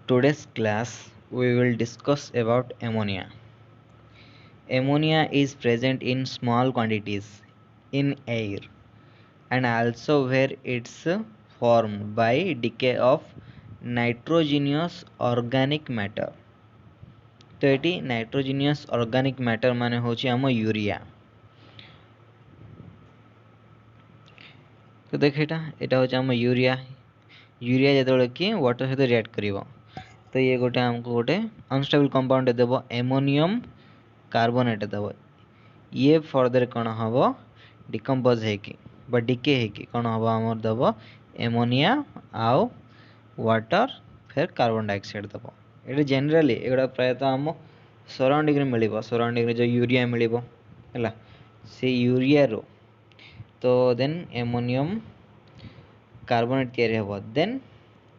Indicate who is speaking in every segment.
Speaker 1: Today's class we will discuss about ammonia. Ammonia is present in small quantities in air and also where it's formed by decay of nitrogenous organic matter. तो ये nitrogenous organic matter माने होची आम urea. तो देख एटा होची आम urea जेतबेले कि वाटर सहित रिएक्ट करिवो तो ये गोटे हमको गोटे अनस्टेबल कंपाउंड देबो एमोनियम कार्बोनेट देबो ये फर्दर कौन हम डिकम्पोज होकि डिके होकि कौन हम आमर देबो एमोनिया आउ वाटर फिर कार्बन डाइऑक्साइड देबो ये जनरली एगुड़ा प्रायतः आम सराउंडिंग रे मिलिबो सराउंडिंग रे जो यूरिया मिलिबो हैला से यूरिया रो तो देन एमोनियम कार्बोनेट तैयारी हेबो then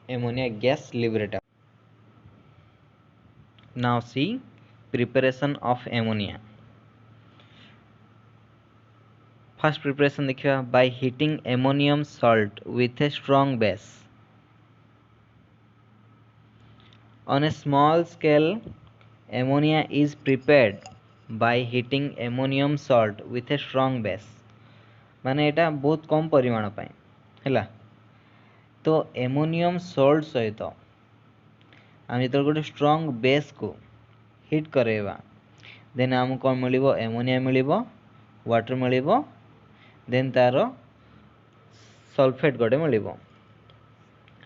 Speaker 1: ammonia gas liberate. Now see preparation of ammonia. First preparation देखिए by heating ammonium salt with a strong base. On a small scale, ammonia is prepared by heating ammonium salt with a strong base. माने एटा बहुत कम परिमाण पाए हैला तो ammonium salt सहित आम जो गोटे स्ट्रंग बेस को हिट करेवा देन आम कौन मिल एमोनिया मिल वाटर मिल देन तार सल्फेट गोटे मिल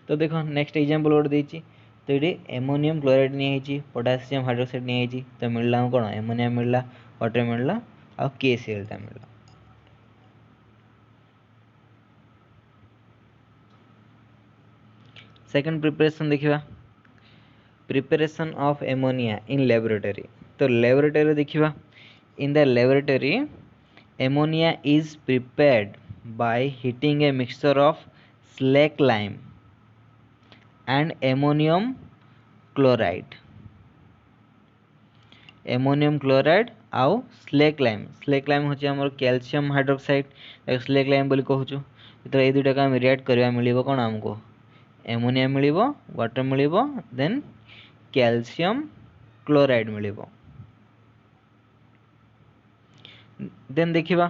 Speaker 1: तो देख नेक्स्ट एग्जांपल गोटे देती तो ये एमोनियम क्लोराइड नहीं पोटासियम हाइड्रोक्साइड नहीं तो मिलला कौन एमोनिया मिलला वाटर मिलला आ KCl टा मिलला. सेकंड प्रिपरेशन देखिबा preparation of ammonia in laboratory. तो laboratory देखिबा in the laboratory ammonia is prepared by heating a mixture of slaked lime and ammonium chloride. ammonium chloride आउ स्लेक लाइम होची हमर कैल्शियम हाइड्रोक्साइड स्लेक लाइम बोली कहूछु तो ए दुटा का हम रिएक्ट करबा मिलिबो कोन हमको एमोनिया मिलिबो वाटर मिलिबो देन कैल्शियम क्लोराइड मिलिबो. देन देखिबा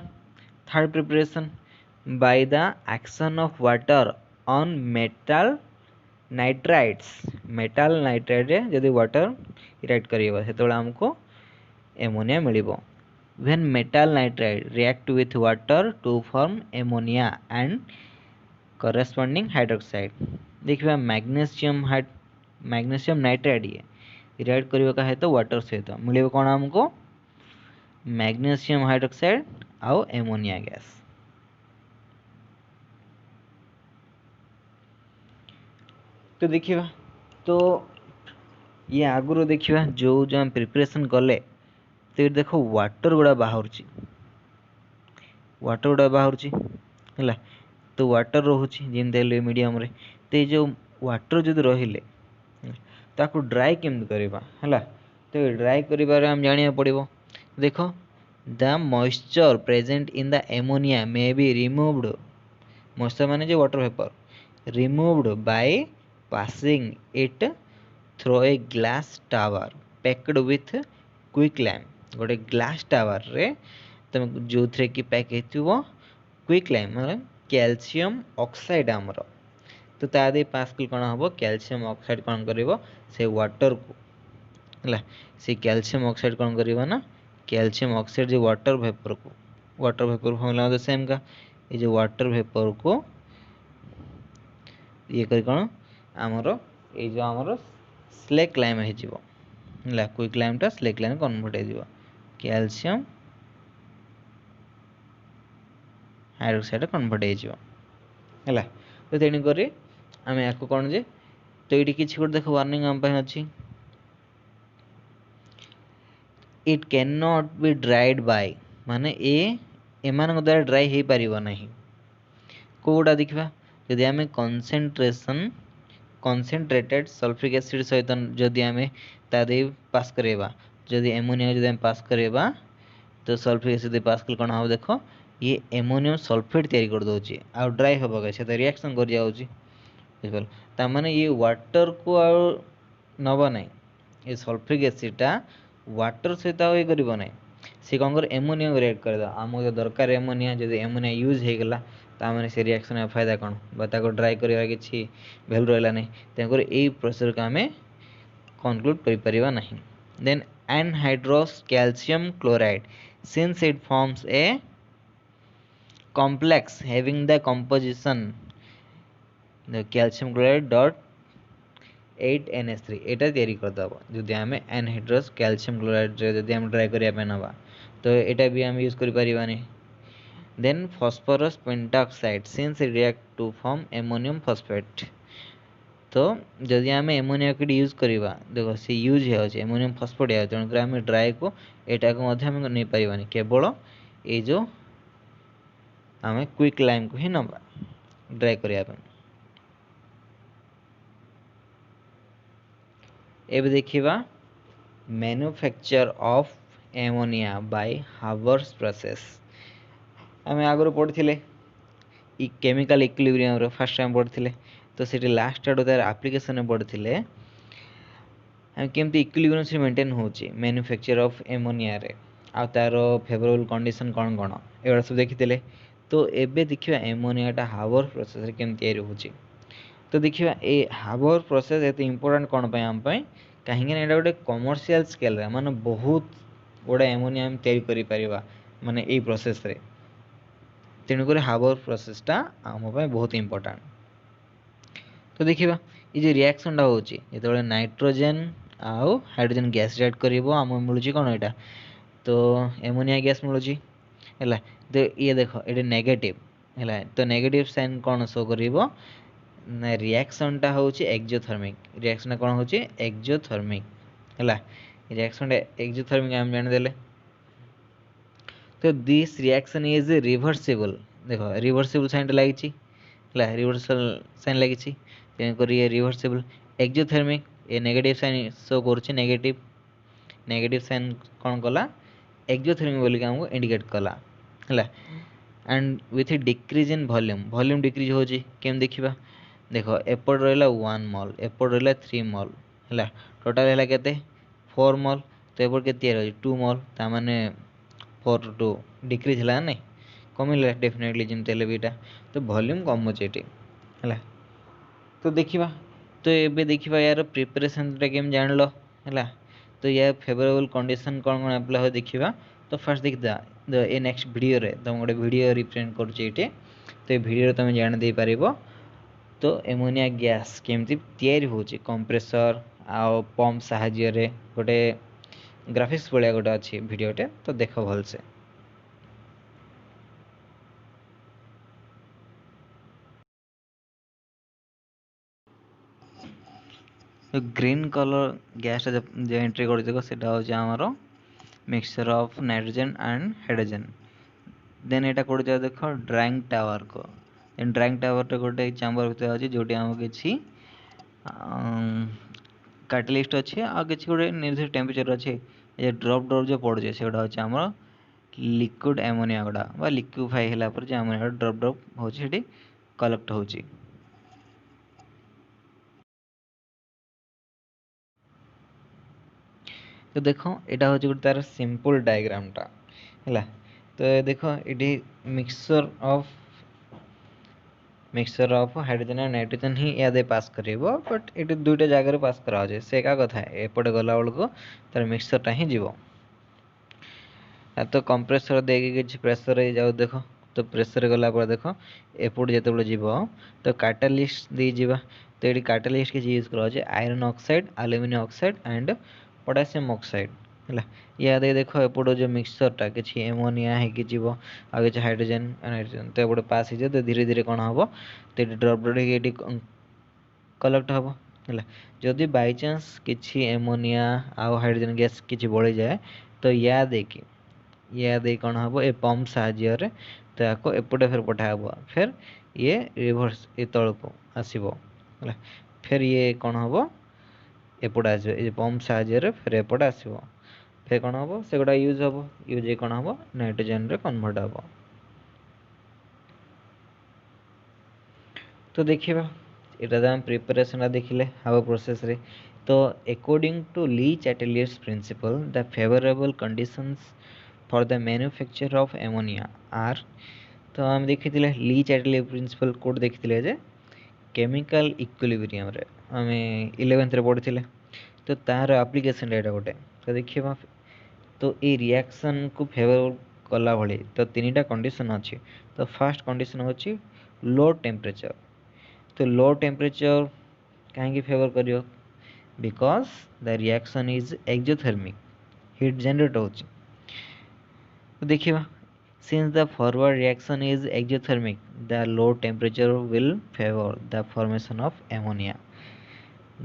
Speaker 1: third preparation by the action of water on metal nitride रे जदि वाटर रिएक्ट करियो सेतोला हमको एमोनिया मिलिबो. When metal nitride react with water to form ammonia and corresponding hydroxide देखिबा मैग्नीशियम नाइट्राइड ये रिएक्ट करियो का है तो वाटर सहित मिलिबो कोन हमको मैग्नीशियम हाइड्रोक्साइड आउ एमोनिया गैस. तो देखिबा तो ये आगुरो देखिबा जो हम प्रिपरेशन कले तो ये देखो वाटर गुड़ा बाहर है तो वाटर रोचे जमी मीडियम रे तो ये जो वाटर जो रहिले ताको ड्राई केमती करवा है तो ड्राई कर जाना पड़ो देखो the moisture present in the ammonia may be removed moisture माने जो water vapour removed by passing it through a glass tower packed with quicklime गोटे ग्लास टावर रे तुम जो थे कि पैक हो क्विक लैम्प मतलब कैल्शियम ऑक्साइड आमर तो तादे पास कल कौन हम कैल्शियम ऑक्साइड कौन कर से वाटर को है से कैल्शियम ऑक्साइड कौन कर ना कैल्शियम ऑक्साइड जो वाटर वेपर फॉर्मूला तो सेम का ये जो वाटर वेपर को ये कर कौन आमर ये जो आमर स्लेक लाइम हो क्विक लाइम टा स्लेक लाइम कन्वर्ट हो कैल्शियम हाइड्रोक्साइड कन्वर्ट है तो तेणुक आम या कौन जे तो ये किसी गोटे देख वार्निंग आम अच्छी it cannot be dried by माने एम द्वारा ड्राई हो पार ना कौटा देखा जदि आम कनसेंट्रेटेड सल्फ्रिक एसिड सहित जदि आम तादे पास करवा जदि एमोनिया जब पास करवा तो सल्फ्रिक एसिड पास कल कौन हम देख ये एमोनियम सल्फेट तैयारी कर दौर आ ड्राई हम रिएक्शन कर जाऊँगी बुझिपार तार माने ये वाटर को नब ना ये सल्फ्यूरिक एसिडटा वाटर सहित ये कर सी कौन कर एमोनिया को रिएक्ट करदे आमको जो दरकार एमोनिया जब एमोनिया यूज हो गला ताने से रिएक्शन फायदा कौन ड्राई करवा किसी भैल्यू रहा नहीं तेणुकर यही प्रोसेस को आम कनक्लूड कर ना then anhydrous calcium chloride since it forms a complex having the composition the calcium chloride dot 8NH3 एटा तैयारी करदब जदि आम एनहाइड्रस कैल्शियम क्लोराइड जदि आम ड्राई करने नवा तो एटा भी आम यूज करें then phosphorus pentoxide since it react to form ammonium phosphate तो जदि आम एमोनिया को यूज करवा देख सी यूज हो एमोनियम फॉस्फेट है तेणुकर आम ड्राई को एटा को नहीं पारानी केवल ये जो आम क्विक लाइम को ही नवा ड्राई करने एबे देखिबा manufacture of ammonia by Haber's process आम आगुरी पढ़ी केमिकल इक्विलिब्रियम रो फर्स्ट टाइम पढ़ी तो सीटी लास्ट आड़ तार एप्लिकेशन पढ़ी केमती इक्विलिब्रियम से मेंटेन होची मैन्युफैक्चर ऑफ एमोनिया रे आ तार फेवरेबल कंडीशन कौन कौन एगुड़ा सब देखी तो एबे देखिबा एमोनियाटा हावर प्रोसेस केमती होची तो देखिए ये हावर प्रोसेस एत इंपोर्टाट कौन आम कहीं यहाँ गोटे कमर्शियल स्केल माने बहुत गुड़ा एमोनिया तैयारी माने यही प्रोसेस रे तेणुक हावर प्रोसेसटा आम बहुत इंपोर्टाट तो देखिए ये रिएक्शन होची जो नाइट्रोजेन आउ हाइड्रोजन गैस रिएक्ट करिवो आम मिलूँ कौन यहाँ तो एमोनिया गैस मिलूँ है तो ये देख ये नेगेटिव है तो नेगेटिव साइन कौन शो करिवो ना रिएक्शन टा होची एक्सोथर्मिक रिएक्शन कौन होची एक्सोथर्मिक है रिएक्शन एक्सोथर्मिक आम जान देले तो दिस रिएक्शन इज रिवर्सिबल देखो रिवर्सिबल साइन लगी है रिवर्सल साइन लगी तेणुक ये रिवर्सिबल एक्सोथर्मिक ये नेगेटिव साइन शो कर नेगेटिव साइन कौन कला एक्सोथर्मिक बोल के हमको इंडिकेट कला है and with decrease in volume volume decrease होची केम देखिबा देखो एपट रहा 1 मॉल एपट रहा 3 मॉल है टोटाल है के 4 मॉल तो एपट के 2 मॉल ताने 4 टू डिक्रीज है नहीं कमिला डेफिनेटली जमी भी तो वॉल्यूम कमुचे है तो देखा तो ये देखा यार प्रिपरेशन केम जान लो है तो या फेवरेबल कंडीशन कौन कौन अप्लाई हो देखा तो फास्ट देखा ये नेक्स्ट वीडियो रे तुम गोटे वीडियो रिप्रेजेंट कर तो ये वीडियो तुम जान दे पार तो एमोनिया गैस केमती तैयारी होची कंप्रेसर आ पंप साहाय्य गोटे ग्राफिक्स भाया गोटे अच्छी वीडियोटे तो देख भलसे तो ग्रीन कलर गैस जो एंट्री कर देखो सेटा होची आमर mixture of nitrogen and hydrogen then एटा कोड जा देखो ड्राइंग टावर को ड्राइंग टावर रे गोटे चैम्बर भीतर अच्छी जोटी आम कि कैटलिस्ट अच्छे आ किसी गोटे निर्दिष्ट टेम्परेचर अच्छे ये ड्रप ड्रप जो पड़े से गुड़ा हूँ आम लिक्विड एमोनिया गुड़ा लिक्विफाई है एमोनिया ड्रप ड्रप हो कलेक्ट हो तो देखो यहाँ हूँ गोटे तार सिंपल डायग्रामटा है तो देखो ये mixture of hydrogen and nitrogen ही याद पास कर बट ये दुईटा जगह पास कराए से क्या कथा एपटे गला बेलू तार मिक्सचरटा ही जीव तो कंप्रेसर देखे कि प्रेसर जाओ देख तो प्रेसर गला देख एपट जो जीव तो कैटालिस्ट दे जावा तो ये कैटालिस्ट किसी यूज कराए iron oxide aluminium oxide and potassium oxide है या देख एपट जो मिक्सचरटा कि एमोनिया है जीव आ कि हाइड्रोजन नाइट्रोजन तो एपटे पास हो तो धीरे धीरे कौन हम तो ड्रप ड्रप कलेक्ट हम है जदि बाय चांस किसी एमोनिया आउ हाइड्रोजन गैस किसी बढ़ी जाए तो या दे कौन हम ए पंप साहाय्य तो एपटे फिर पठाब फिर ये रिवर्स ये तल को आसब है फिर ये कौन हम एपटे आस पंप साहाय्य फिर एपटे आसब फिर कौन हम से गुड़ा यूज हम यूज कौन हम नाइट्रोजन रे कन्वर्ट हम तो देखिए एटा तो हम प्रिपरेशन देखिले हाउ प्रोसेस रे। तो according to Le Chatelier's principle the favourable conditions for the manufacture of ammonia are. तो हम देखिथिले ली चैटेलियर प्रिंसिपल कोड देखिथिले जे केमिकल इक्विलिब्रियम रे हमें 11th रे पढ़िथिले। तो तार एप्लीकेशन एटा गोटे। तो देखिबा तो ए रिएक्शन को फेवर कला भली तो तीनटा कंडीशन अछि। तो फर्स्ट कंडीशन होछि लो टेम्परेचर। तो लो टेम्परेचर कहीं फेवर करियो because the reaction is exothermic heat generate होछि। तो देखिबा since the forward reaction is exothermic the low temperature will favor the formation of ammonia.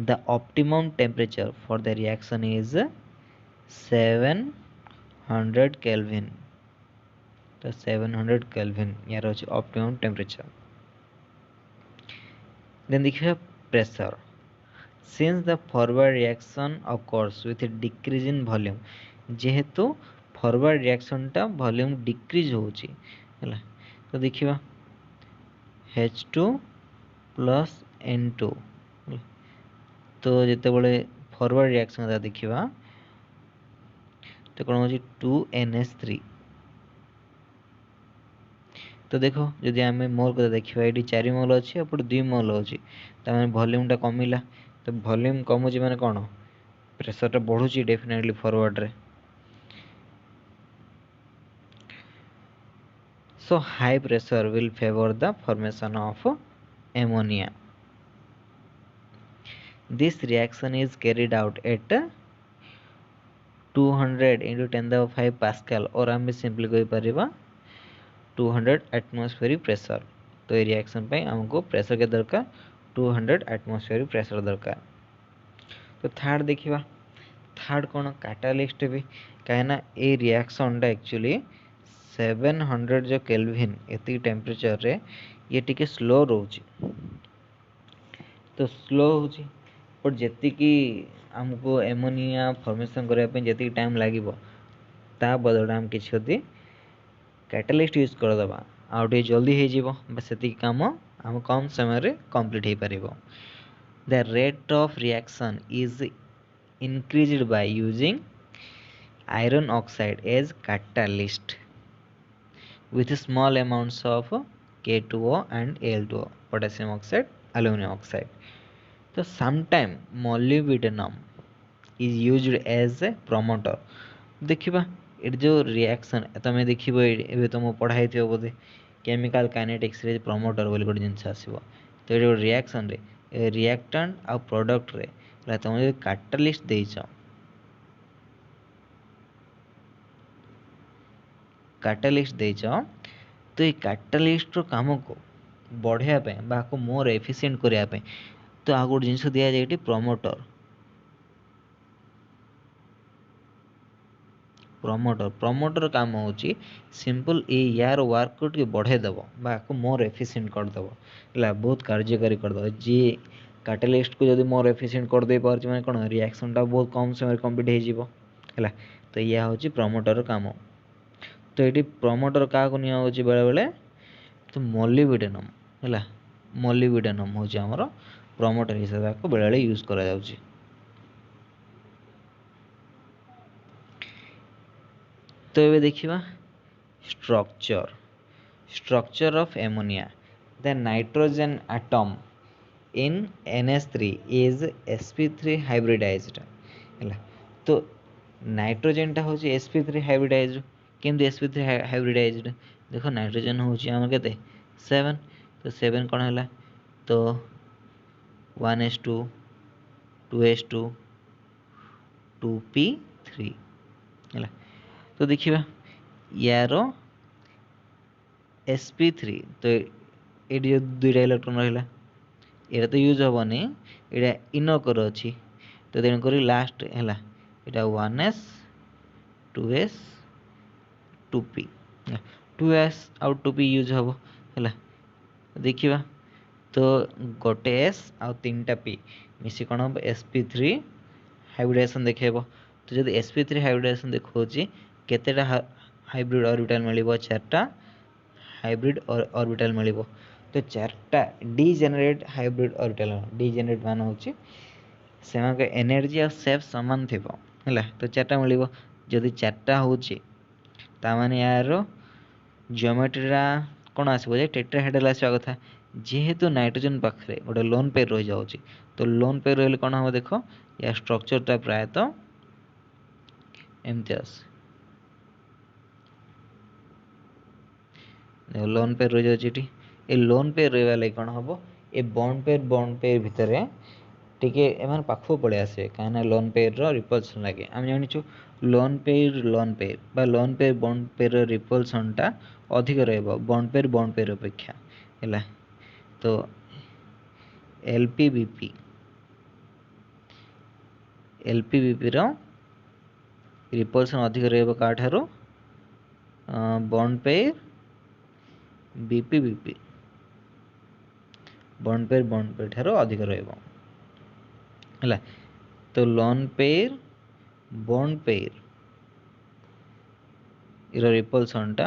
Speaker 1: The optimum temperature for the reaction is 700 Kelvin. तो 700 Kelvin यार होची optimum temperature. Then देखिए pressure. Since the forward reaction occurs with a decrease in volume, जेहेतु forward reaction टा volume decrease होची हैला। तो देखिबा H2 plus N2 तो जेते बळे forward reaction दा देखिबा तो कोन होची 2NH3। तो देखो जदि आम मोल को देखा ये 4 मोल अच्छी एपटे 2 मोल अच्छी तमें वॉल्यूम कमिला। तो वॉल्यूम कमुची माने कौन प्रेशर बढ़ुची डेफिनेटली फॉरवर्ड रे। So high pressure will favour the formation of ammonia. This reaction is carried out at 200 into 10⁵ pascal और आम सिंपली कहि परिबा 200 एटमॉस्फेरिक प्रेशर। तो ये रिएक्शन पे हमको प्रेशर के दरकार 200 एटमॉस्फेरिक प्रेशर दरकार। तो थर्ड देखिबा थर्ड कौन कैटालिस्ट भी कहीं ये रिएक्शन एक्चुअली 700 जो केल्विन एति टेम्परेचर रे ये टिके स्लो रोची। तो स्लो होची पर जेति की हमको एमोनिया फॉर्मेशन करने पे जेति टाइम लागिबो ता बदल हम किछि होती कैटालिस्ट यूज कर दबा आउ टे जल्दी हे जीवो बस सेति काम हम कम समय रे कंप्लीट हे परिबो। The rate of reaction is increased by using iron oxide as catalyst with small amounts of K2O and Al2O potassium oxide aluminum oxide. So sometime molybdenum is used as a promoter. देखिबा ए जो reaction तमे देखिबो एबे तुम पढ़ाई थियो बोधे chemical kinetics रे promoter बोली गोटे जिनस आसीबो। तो ये रिएक्शन रे रिएक्टेंट आ प्रोडक्ट रे तुम जो कैटालिस्ट देइछ कैटालिस्ट देइछ तो ये कैटालिस्ट रो काम को बढ़िया पे बाको मोर एफिशिएंट करिया पे तो आ गोटे जिनस दिया जायटी प्रमोटर। प्रमोटर काम होची सिंपल ए यार वर्क को टिके बढ़े दबो बाको मोर एफिशिएंट कर दबो हला बहुत कार्यकारी कर दबो। जे कैटालिस्ट को जदि मोर एफिशिएंट कर दे पारछि माने कोन रिएक्शन टा बहुत कम समय कंप्लीट हे जीवो हला। तो या होची प्रमोटर काम। तो एटी प्रमोटर का को निया होची बेले बेले तो मोलिब्डेनम हला मोलिब्डेनम होची हमरो प्रमोटर हिसाब को बेले बेले यूज करा जाउची। तो ये देखिबा structure of ammonia the nitrogen atom in NH3 is sp3 hybridised हैला। तो नाइट्रोजन टा होची sp3 हाइब्रिडाइज्ड केमते sp3 हाइब्रिडाइज्ड देखो नाइट्रोजन होची हम केते 7 तो 7 कोन हैला तो 1s2 2s2 2p3 हैला। तो देखिबा यार sp3 तो ये जो दुईटा इलेक्ट्रॉन रहिला एटा तो यूज होबनी एटा इनर कर अछि। तो तेन करी लास्ट हैला एटा 1s 2s 2p 2s आउ 2p यूज होबो हैला। देखिबा तो गोटे s आउ तीनटा p मिसी कोन हो sp3 हाइब्रिडाइजेशन देखेबो। तो जदि sp3 हाइब्रिडाइजेशन देखौची केतेटा हाइब्रिड ऑर्बिटल मिलिबो 4टा हाइब्रिड ऑर्बिटल मिलिबो। तो चार्टा डिजेनेरेट हाइब्रिड ऑर्बिटल डिजेनेरेट मान होची सेमा के एनर्जी और शेप समान थिबो हैला तो चार्टा मिलिबो जदि चार्टा होची ता माने यार जियोमेट्रीरा कोन आसीबो जे टेट्राहेड्रल आसीबा कथा जेहेतु नाइट्रोजन पाखरे गोटे लोन पेयर रहि जाउची तो लोन पेयर रहले कोन हो देखो या स्ट्रक्चर ता प्राय तो एमती आस लोन पेयर रहि जाउची ए लोन पेयर रहबा lai कोन हबो ए बॉन्ड पेयर भितरे टिके एमान पाखो पळे आसे काना लोन पेयर रो रिपल्सन लागे हम जानिछु लोन पेयर बा लोन पेयर बॉन्ड पेयर रो रिपल्सन टा अधिक रहबो बॉन्ड पेयर अपेक्षा हैला तो एलपीबीपी रो रिपल्सन अधिक रहबो का ठारो bond pair BP BP bond pair ठारो अधिक रहबो हैला तो लोन पेयर बॉन्ड पेयर इरो रिपल्सन टा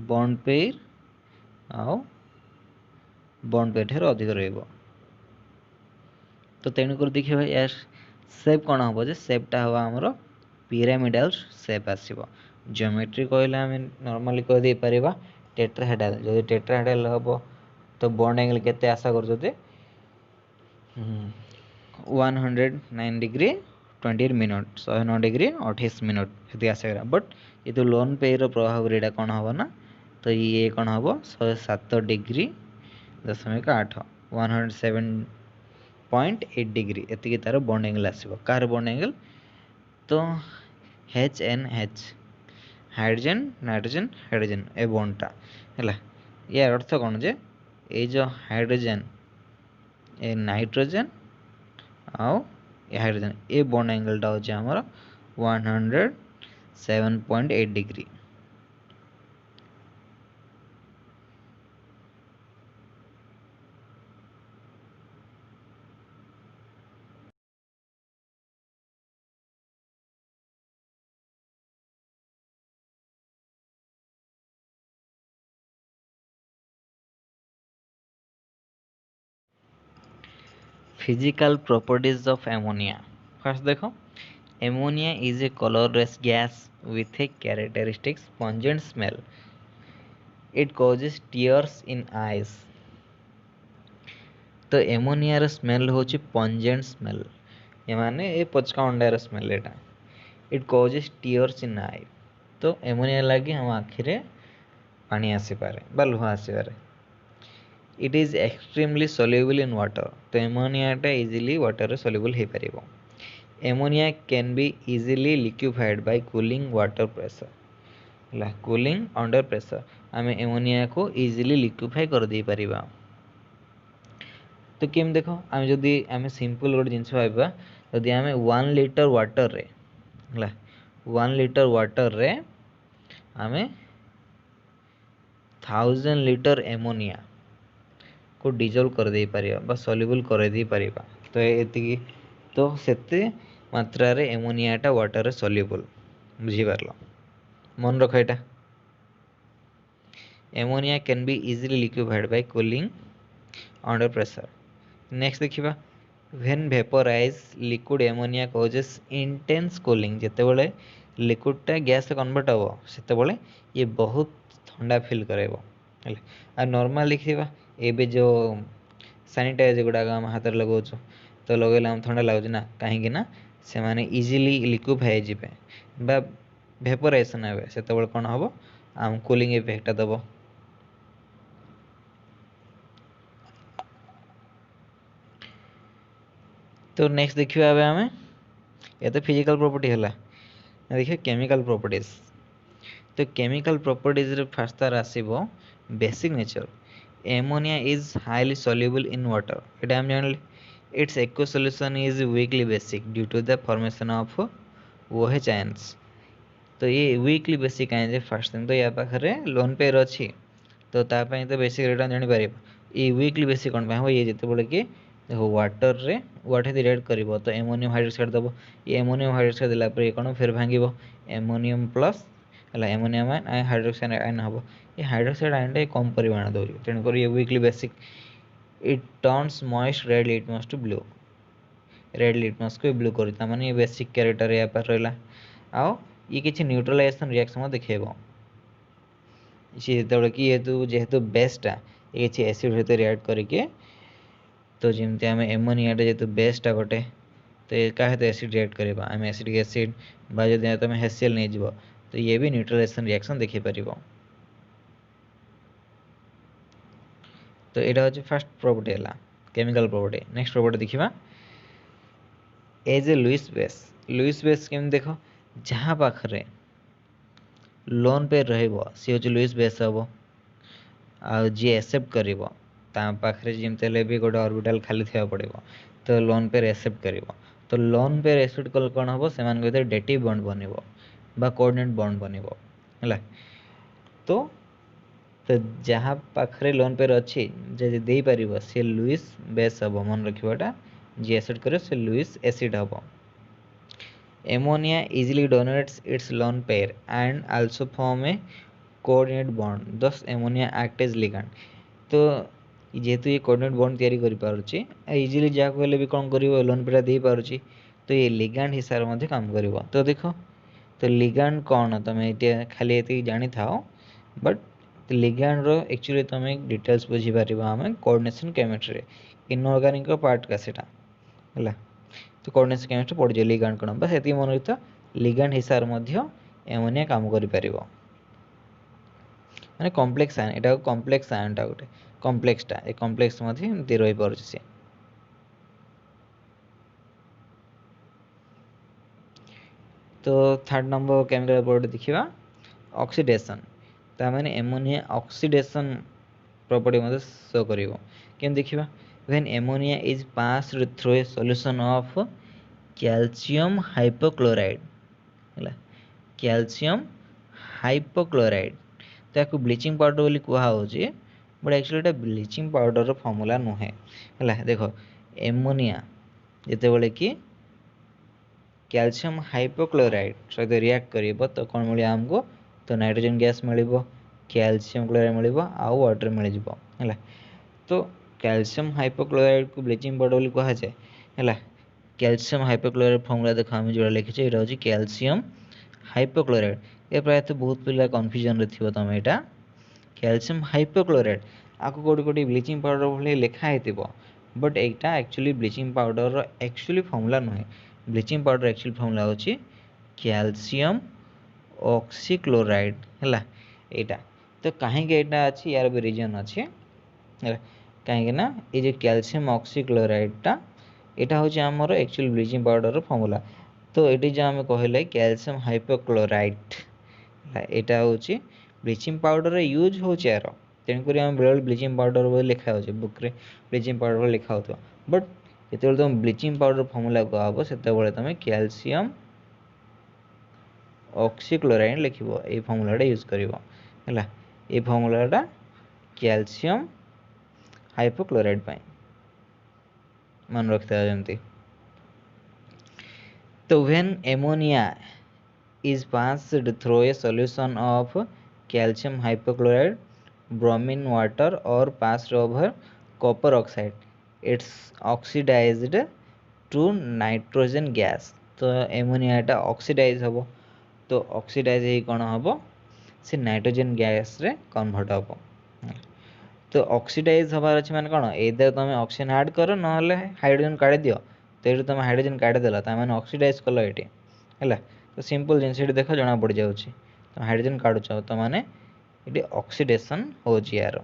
Speaker 1: बॉन्ड पेयर आओ बॉन्ड पेयर ठारो अधिक रहबो तो तेणु कर देखिबा यार शेप कोन हबो जे शेप टा हवा हमरो पिरामिडल शेप आसीबो ज्योमेट्री कहले हम नॉर्मली कह दे परिबा टेट्राहेड्रल जदि टेट्राहेड्रल हबो तो बॉन्ड एंगल केते आशा करजो जे 109 डिग्री 28 मिनट 109 डिग्री 28 मिनट हेती आशा करा बट ये तो लोन पेयर प्रभाव रेडा कोन हबो ना तो ये कोन हबो 107 डिग्री 0.8 107.8 डिग्री एतिके तार बॉन्ड एंगल आसीबो कार बॉन्ड एंगल तो HNH हाइड्रोजन नाइट्रोजन हाइड्रोजन ए बॉन्ड टा हैला यार अर्थ कोन जे ए जो हाइड्रोजन ए नाइट्रोजन आओ ए हाइड्रोजन ए बॉन्ड एंगल टा होचे हमर 107.8 degree Physical properties of ammonia. First देखो ammonia is a colorless gas with a characteristic pungent smell. It causes tears in eyes. तो ammonia ର smell होची pungent smell. ये माने ए पचका अंडा ର smell Etah. It causes tears in eye. तो ammonia लागी हम आखि रे पानी आसी पारे बा लुहा आसी पारे. It is extremely soluble in water. तो ammonia टा easily water रे soluble hey परिबो. Ammonia can be easily liquefied by cooling water pressure. La cooling under pressure. आमे ammonia को easily liquefy कर दे परिबा. तो केम देखो आमे जदी आमे सिंपल गोट जिंस भाबा जदी आमे 1 लीटर वाटर रे ला 1 लीटर वाटर रे आमे 1000 लीटर ammonia को डिजोल्व कर दे परिबा बा सॉल्युबल कर दे परिबा तो एति तो सेते मात्रा रे एमोनिया टा वाटर रे सॉल्युबल बुझी परलो मन रखो एटा ammonia can be easily liquefied by cooling under pressure next देखिबा when vaporise liquid ammonia causes intense cooling जते बेले लिक्विड टा गैस से कन्वर्ट हो सेते बेले ये बहुत ठंडा फील करेबो हेले आ नॉर्मल लिखिबा एबे जो सैनिटाइजर गुडा हम हाथ लगो तो लगेला हम ठंडा लागो ना कहीं ना से माने इजीली लिक्विफाई जिबे बा वेपोराइजेशन हेबे सेते बेले कोन हबो हम कूलिंग इफेक्ट दबो तो नेक्स्ट देखियो आबे हमें ये तो फिजिकल प्रॉपर्टी हला देखियो केमिकल प्रॉपर्टीज तो केमिकल प्रॉपर्टीज रे फर्स्ट तार आसीबो basic nature ammonia is highly soluble in water it am जानले its aqueous solution is weakly basic due to the formation of OH ions तो ये weakly basic आए जे फर्स्ट थिंग तो या पाखरे लोन पेयर अछि तो ता पई तो बेसिक रेट जानि परिबो ये weakly basic कोन पय हो ये जते बोले कि देखो वाटर रे वाटर रिएक्ट करिवो तो अमोनियम हाइड्रोक्साइड दबो ये अमोनियम हाइड्रोक्साइड दिला पर कोन फिर भांगिवो अमोनियम प्लस है एमोनियम आयन हाइड्रोक्साइड आयन हम ये हाइड्रोक्साइड आयन कम परिमाण दौर तेणुक ये weakly basic it turns moist red litmus to blue red litmus को ब्लू कर माने ये बेसिक कैरेक्टर या पर रहा आउ ये किसी न्यूट्रलाइजेशन रिएक्शन देखो सी जो कि जेहेतु बेसटा ये किसी एसिड सहित रिएक्ट करके तो जमती आम एमोनिया जेहेतु बेसटा गोटे तो ये क्या सहित एसिड रिएक्ट करवा आम एसिडिक एसिड जो तुम हेसिएल नहीं जीव तो ये भी न्यूट्रलाइजेशन रिएक्शन देखी पार तो यहाँ हूँ फास्ट प्रॉपर्टी है केमिकल प्रॉपर्टी नेक्स्ट प्रॉपर्टी देखा एज ए लुइस बेस केम देख जहाँ पाखे लोन पे सी हूँ लुइस बेस हम जी एक्सेप्ट कर पाखे जमी भी गोटे ऑर्बिटल खाली थी पड़ो तो लोन पे एक्सेप्ट कर तो लोन पे एक्सेप्ट कल कौन हम से डेटिव बॉन्ड बन कोऑर्डिनेट बॉन्ड बन तो जहाँ पाखे लोन पेयर अच्छी दे पार सी लुइस बेस हम मन रखा जी एक्सेप्ट कर से लुइस एसिड हम ammonia easily donates its lone pair and also form a coordinate bond thus ammonia act as ligand तो जेहेतु ये कोऑर्डिनेट बॉन्ड तैयारी कर पारुची इजिली जहाँ को भी कौन कर लोन पेयर दे पारुची तो ये लिगैंड हिसाब से काम कर तो देख तो लिगैंड कौन तुम ये खाली ये जानी था बट लिगैंड रो एक्चुअली तुम डिटेल्स बुझीपार आम कोऑर्डिनेशन केमिस्ट्री इनऑर्गेनिक पार्ट का सेटा है तो कोऑर्डिनेशन केमिस्ट्री पढ़ जाए लिगैंड कौन बस ये मन रखता लिगैंड हिसाब से एमोनिया काम कर माने कॉम्प्लेक्स आयन एटा कॉम्प्लेक्स आयनटा गोटे कॉम्प्लेक्सटा ए कॉम्प्लेक्स मध्य एमती रही पारुछि से तो थर्ड नंबर केमिकल प्रॉपर्टी देखिबा ऑक्सीडेशन ता माने एमोनिया ऑक्सीडेशन प्रॉपर्टी मते शो करिवो केम देखिबा when ammonia is passed through a solution of calcium hypochloride हैला कैल्शियम हाइपोक्लोराइड ताकू ब्लीचिंग पाउडर बोली कुहा होची बट एक्चुअली एटा ब्लीचिंग पाउडर रो फॉर्मूला नुहे हैला देखो एमोनिया जेते बेले कि कैल्शियम हाइपोक्लोराइड सहित रिएक्ट करिवो तो कोन मिलियो हमको तो नाइट्रोजन गैस मिलिवो कैल्शियम क्लोराइड मिलिवो आउ वाटर मिल जिवो हैला तो कैल्शियम हाइपोक्लोराइड को ब्लीचिंग पाउडर बोली कुहा जाय हैला कैल्शियम हाइपोक्लोराइड फॉर्मूला देखो हम जोड़ा लिखिछे एटा होची कैल्शियम हाइपोक्लोराइड ये प्राय तो बहुत पिला कन्फ्यूजन रे थिबो तुम एटा कैल्शियम हाइपोक्लोराइड आको कोडी कोडी ब्लीचिंग पाउडर भले लिखा हेतिबो but Etah actually bleaching powder row actually formula नहे ब्लीचिंग पाउडर एक्चुअली फॉर्मूला होची कैल्शियम ऑक्सीक्लोराइड हैला एटा तो काहे के एटा अछि यार भी रीजन अछि हैला काहे के ना ए जे कैल्शियम ऑक्सीक्लोराइड टा एटा होची हमर एक्चुअली ब्लीचिंग पाउडर रो फॉर्मूला तो एटी जो आम कहले कैल्शियम हाइपोक्लोराइड एटा होची ब्लीचिंग पाउडर यूज होची यार तेणुक आम बेले ब्लीचिंग पाउडर बोली लिखा हो बुक रे ब्लीचिंग पाउडर लिखा हो बट जो तुम ब्लीचिंग पाउडर फॉर्मूला कहब से तुम कैल्शियम ऑक्सीक्लोराइड लिखो ये फॉर्मूलाटा यूज कर ये फॉर्मूलाटा कैल्शियम हाइपोक्लोराइड मन रखता जमती तो when ammonia is passed through a solution of calcium hypochlorite, bromine water or passed over copper oxide, it's oxidized to nitrogen gas. तो एमोनिया टा ऑक्सीडाइज हम तो ऑक्सीडाइज ही कौन हम से नाइट्रोजन गैस रे कन्वर्ट हम तो ऑक्सीडाइज हबार अच्छे माने कौन एदर तुम ऑक्सीजन ऐड कर ना हाइड्रोजन काढ़ी दियो तो ये तुम हाइड्रोजन काढ़ीदेल मैंने ऑक्सीडाइज कल ये है तो सिंपल जिनस देख जना पड़ जाऊँ तो हाइड्रोजन काढ़ुच तो मैंने ये ऑक्सीडेशन हो यार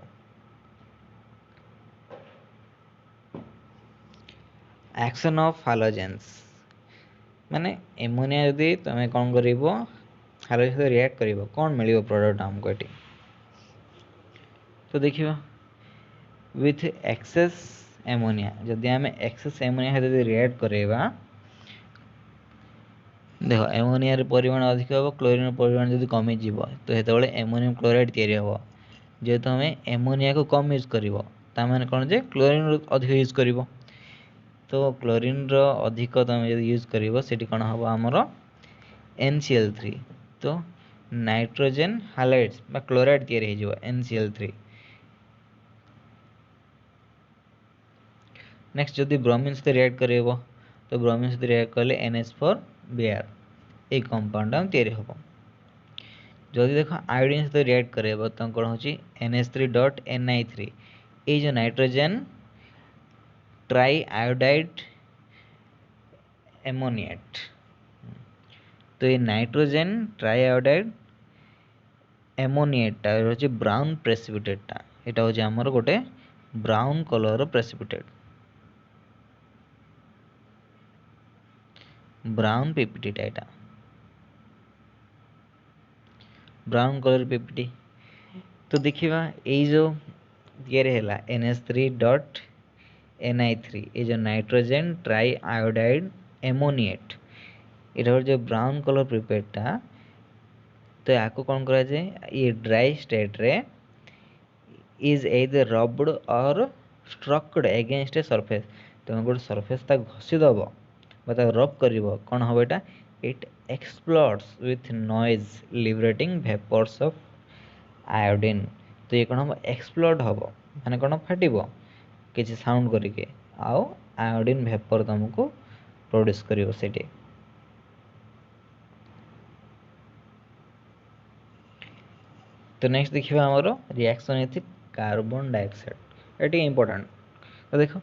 Speaker 1: एक्शन ऑफ हालोजेन्स माने एमोनिया यदि तुम कौन कर हालोजेन सहित रिएक्ट कर कौन मिल प्रोडक्ट आमको ये तो देखिए विथ एक्सेस एमोनिया जदि आम एक्सेस एमोनिया सहित रिएक्ट करवा देख एमोनिया परिमाण अधिक हम क्लोरीन परिमाण जब कमिज तो जो एमोनियम क्लोराइड या जेहेतु आम एमोनिया को कम यूज कर कौन जे क्लोरीन अधिक यूज कर तो क्लोरीन अधिक तुम यूज कर कौन हम आमर NCl3 तो नाइट्रोजन हालाइड्स बा क्लोराइड तैयारी हो NCl3। नेक्स्ट जदि ब्रोमीन सहित रिएक्ट करेबो तो ब्रोमीन सहित रिएक्ट कले NH4Br ए कंपाउंड हम तैयारी होबो। जदि देखो आयोडीन सहित रिएक्ट करेबो तो कोन होची NH3.Ni3 ए जो नाइट्रोजन ट्राई आयोडाइड एमोनिएट। तो ये नाइट्रोजन ट्राई आयोडाइड एमोनिएटा होची ब्राउन प्रेसिपिटेटटा एटा होची हमर गोटे ब्राउन कलर प्रेसिपिटेट ब्राउन पीपीटीटा एटा ब्राउन कलर पीपीटी। तो देखिबा ए जो तैयारी हैला NH3.Ni3 ए जो नाइट्रोजन ट्राई आयोडाइड एमोनिएट एटा जो ब्राउन कलर पीपीटीटा। तो याको कौन करा जाए ये ड्राई स्टेट रे इज एदर रब्ड और स्ट्रक्ड अगेंस्ट ए सरफेस। तुम गोटे सरफेस ता घसी दब बता रब करिवो कौन हबो एटा it explodes with noise liberating vapours of iodine. तो ये कौन हम एक्सप्लोड हबो माने कौन फाटिबो किसी साउंड करके आउ आयोडीन वेपर तुमको प्रोड्यूस करिवो सेठी। तो नेक्स्ट देखिए आमर रिएक्शन इथ कार्बन डाइऑक्साइड एटी इंपोर्टेंट। तो देखो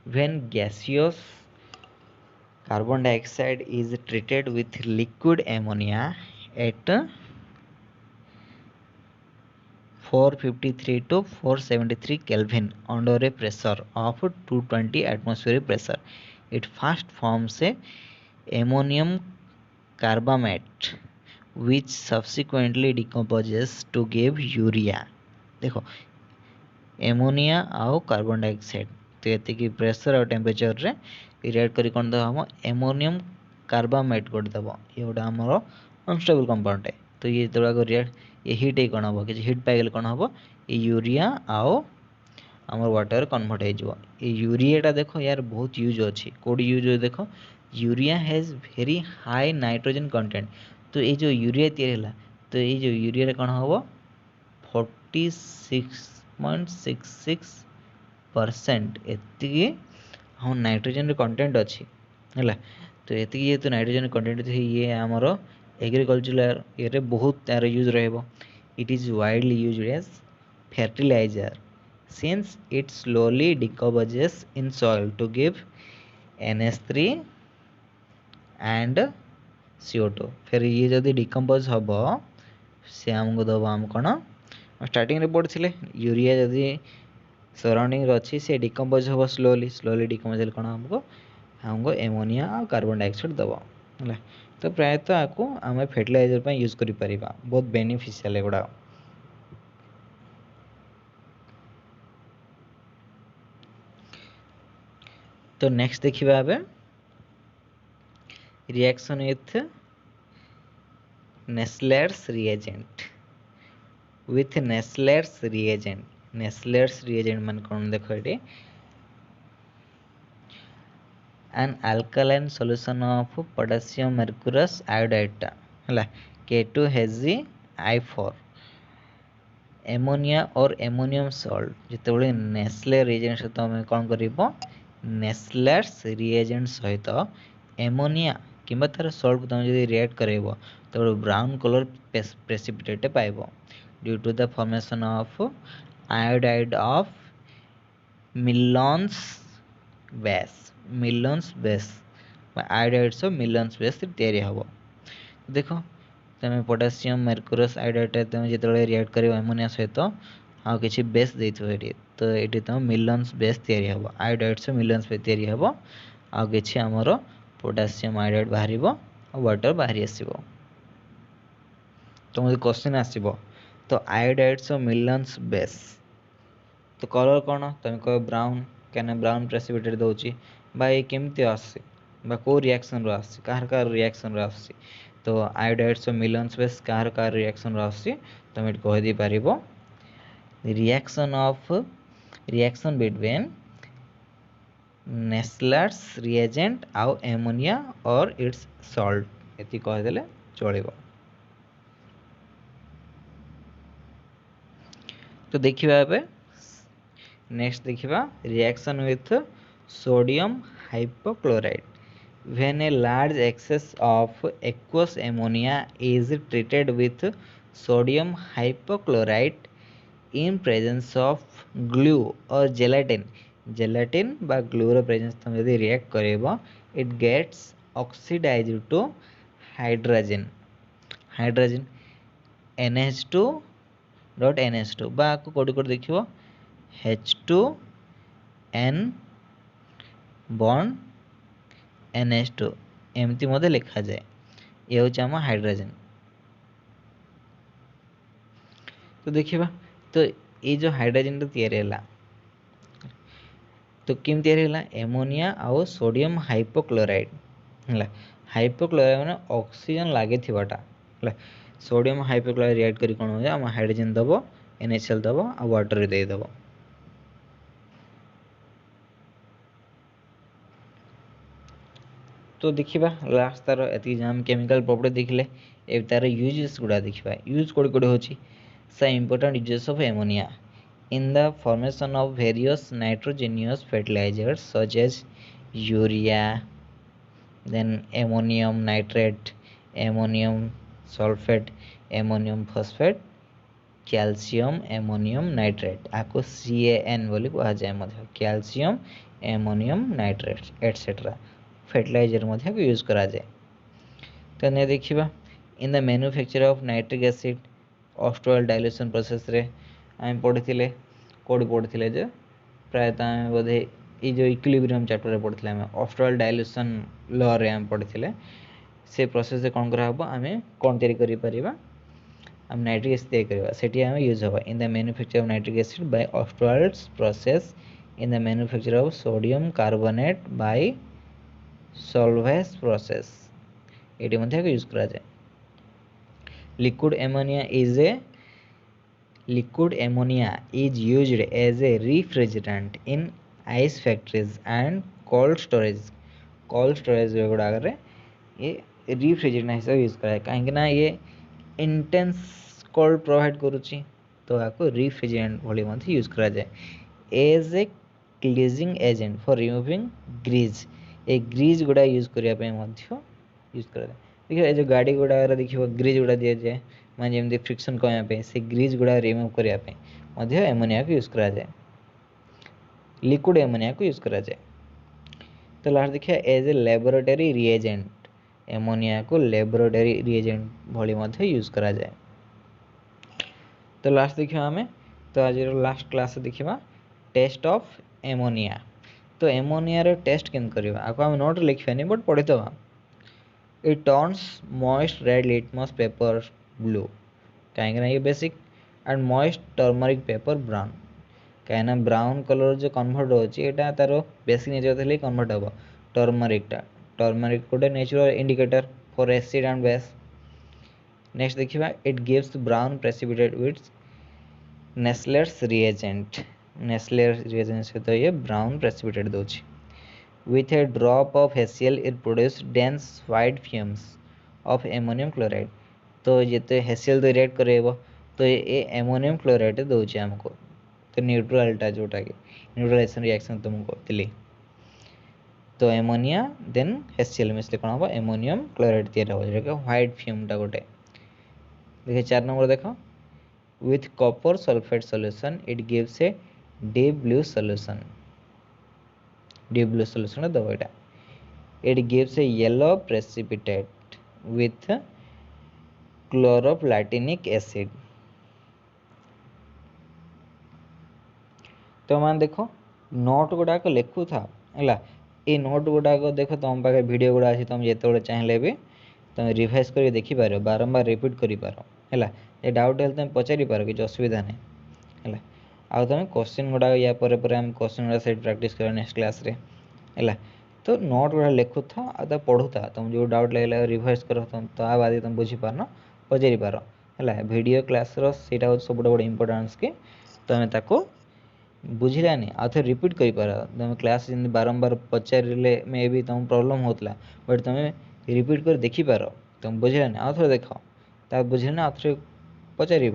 Speaker 1: when gaseous carbon dioxide is treated with liquid ammonia at 453 to 473 Kelvin under a pressure of 220 atmospheric pressure, it first forms a ammonium carbamate which subsequently decomposes to give urea। देखो ammonia आउ carbon dioxide तो ये pressure और temperature रे react करी कौन दबा हम एमोनियम कार्बामेट गोटे दबा ये गोटे आमर अनस्टेबल कंपाउंड है। तो ये जो रिएक्ट ये हिट कौन हम कि हिट पाइगले कौन हम ये यूरिया आउ आमर वाटर कन्वर्ट हो यूरियाटा। देखो यार बहुत यूज अच्छी कौटी यूज हो देख urea has very high nitrogen content. तो ये जो यूरिया तैयारी है तो ये जो यूरिया कौन हम 46.66% एति हम नाइट्रोजन कंटेंट अच्छी है। तो ये जेहतु नाइट्रोजन कंटेंट ये आमर एग्रीकल्चर ये बहुत तार यूज रहिबो। It is widely used as fertiliser since it slowly decomposes in soil to give NH3 and CO2। फिर ये जदि डिकम्पोज हम से आमको दब आम कौन स्टार्टिंग रे पढ़ी यूरिया जदि सराउंडिंग अच्छी से डिकम्पोज हम स्लोली स्लोली डिकम्पोज कौन हमको एमोनिया और कार्बन डाइऑक्साइड दब है। तो प्रायतः आपको आम फर्टिलाइजर यूज कर बहुत बेनिफिशियल एगुड़ा। तो नेक्स्ट देखिबा आबे reaction with Nessler's reagent with Nessler's reagent मान कौन देख ये an alkaline solution of potassium mercurous iodide है K2HgI4 एमोनिया और एमोनियम सॉल्ट जिते नेस्ले रिएजेंट सहित आम कौन कर नेस्लर्स रिएजेंट सहित एमोनिया किंबा तार सॉल्ट को तुम जब रिएक्ट कर तो ब्राउन कलर प्रेसिपिटेट पाइब due to the formation of iodide of Millon's base iodides of Millon's base तैयारी हम। देखो तुम पोटासियम मेर्कुरस आयोडाइड तुम जो रिएक्ट कर एमोनिया सहित आउ कि बेस देते तो ये तुम मिलन्स बेस तैयारी हम आयोडाइड्स मिलन्स बेस तैयारी हम आउ कि आमर पोटासियम आयोडाइड बाहर वाटर बाहरी आसो। तो मुझे क्वेश्चन आसो तो आयोडाइड्स मिलन्स बेस तो कलर कौन तुम कह ब्राउन क्या ब्राउन प्रेसिपिटेट दौची ये केमती आसी कौ रिएक्शन आसी कह रिएक्शन आसी। तो आयोडाइड्स मिलन्स बेस कह रिएक्शन आसी तुम ये कहीदे पार रिएक्शन बिटवीन नेस्लर्स रिएजेंट आउ एमोनिया और इट्स सॉल्ट ये कहीदे चलो। तो देखिबा एबे नेक्स्ट देखिबा reaction with sodium hypochloride when a large excess of aqueous ammonia is treated with sodium hypochlorite in presence of glue or gelatin बा glue रो presence तुम यदि react करेबो it gets oxidized to hydrogen NH2 dot NH2 बा को कोडी कोडी देखिबो H2N bond NH2 एमती मध्य लिखा जाए ये हूँ आम हाइड्रोजन। तो देखिबा तो ये जो हाइड्रोजन तैयारी है तो केम तैयारी है एमोनिया आउ सोडियम हाइपोक्लोराइड है हाइपोक्लोराइड माने ऑक्सीजन लागे थिबाटा है सोडियम हाइपोक्लोराइड रिएक्ट करी कोन हो हम हाइड्रोजन दबो NaCl दबो आ वाटर रे दे दबो। तो देखिबा लास्ट तार एति जाम केमिकल प्रॉपर्टी देखले ए तार यूजेस गुडा देखिबा यूज कोड कोड होची सा important uses of ammonia in the formation of various nitrogenous fertilizers such as urea, then ammonium nitrate, ammonium sulfate, ammonium phosphate, calcium ammonium nitrate आको CAN बोली कहा जाए मध्य calcium ammonium nitrate etc. Fertiliser मध्य use करा जाए। तो ने देखिबा in the manufacture of nitric acid Ostwald dilution process रे आम पढ़ी कौट पढ़ी जो प्रायतः आम बोधे ये जो इक्विलिब्रियम चैप्टर पढ़ी आम ऑस्ट्रोल डाइल्यूशन लॉ रे आम पढ़ी से प्रोसेस रे कौन करा हबो आम कौन तैयारी करि परिबा आम नाइट्रिक एसिड तैयारी करबा सेठी आम यूज हबा in the manufacture of nitric acid by Ostwald's process in the manufacture of sodium carbonate by Solvay's process एटी मध्य यूज करा जाए। Liquid ammonia is used as a refrigerant in ice factories and cold storage गुड़ा करे ये refrigerant हिसाब use करा है कहीं ना ये intense cold provide करूची तो आपको refrigerant भली मध्य यूज करा जाए as a cleansing agent for removing grease a grease गुड़ा यूज करिया पे मध्य यूज करा जाए। देखिए जो गाड़ी गुड़ा देखिए ग्रीज गुड़ा दिया जाए माने जेमती फ्रिक्शन कमाया पे से ग्रीज गुड़ा रिमूव करिया पे मध्य एमोनिया को यूज करा जाए लिक्विड एमोनिया को यूज करा जाए। तो लास्ट देखिए as a laboratory reagent ammonia को लैबोरेटरी रिएजेंट भली मध्य यूज करा जाए। तो लास्ट देखिए हमें तो आज लास्ट क्लास देखिबा टेस्ट ऑफ एमोनिया। तो एमोनिया रे टेस्ट केन करबा आको हम नोट लिखियानी बट पढ़ी दबा it turns moist red litmus paper blue कहीं ये basic and moist turmeric paper brown कहीं ब्राउन कलर जो कन्वर्ट होता तार बेसिक नेचर थे कन्वर्ट हम टर्मरिक गोटे natural indicator for acid and base. Next देखिबा it gives brown precipitate with Nessler's reagent सहित ये ब्राउन प्रेसिपिटेट दोची with a drop of HCl it produce dense white fumes of ammonium chloride। तो जिते HCl तो react करेबो तो ये ammonium chloride दोचे हमको तो न्यूट्रलटा जोटा कि न्यूट्रलाइजेशन रिएक्शन तुमको दिली तो एमोनिया देन HCl मिसले कोन हो ammonium chloride तैयार हो जेका व्हाइट फ्यूम टा गोटे। देखिए 4 नंबर देखो with copper sulfate solution it gives a deep blue solution दबो एटा it gives a yellow precipitate with chloroplatinic acid। तो मान देखो नोट गुड़ा को लिखु था है ये नोट गुड़ा को देखो तुम पाखे वीडियो गुड़ा अच्छी तुम जो चाहिए भी तुम रिवाइज कर देखी पार बारंबार रिपीट कर पार है ये डाउट है तुम पचारि पार कि असुविधा नहीं है आउ तुम क्वेश्चन गुड़ा या पर क्वेश्चन गुड़ा सेट प्रैक्टिस कर नेक्स्ट क्लास रे है तो नोट गुड़ा लिखु था आ पढ़ु था तुम जो डाउट लगे रिवाइज कर तुम ता बाद तुम बुझी पार पचारि पार है वीडियो क्लास रोटा हूँ सब बड़े इंपोर्टान्स कि तुम ताको बुझिलानी आउ थे रिपीट कर पार तुम क्लास जमी बारंबार पचारे मे भी तुम प्रोब्लेम होता बट तुम रिपीट कर देखी पार तुम बुझिलानी आउ थे देख ता बुझे आउ थे पचार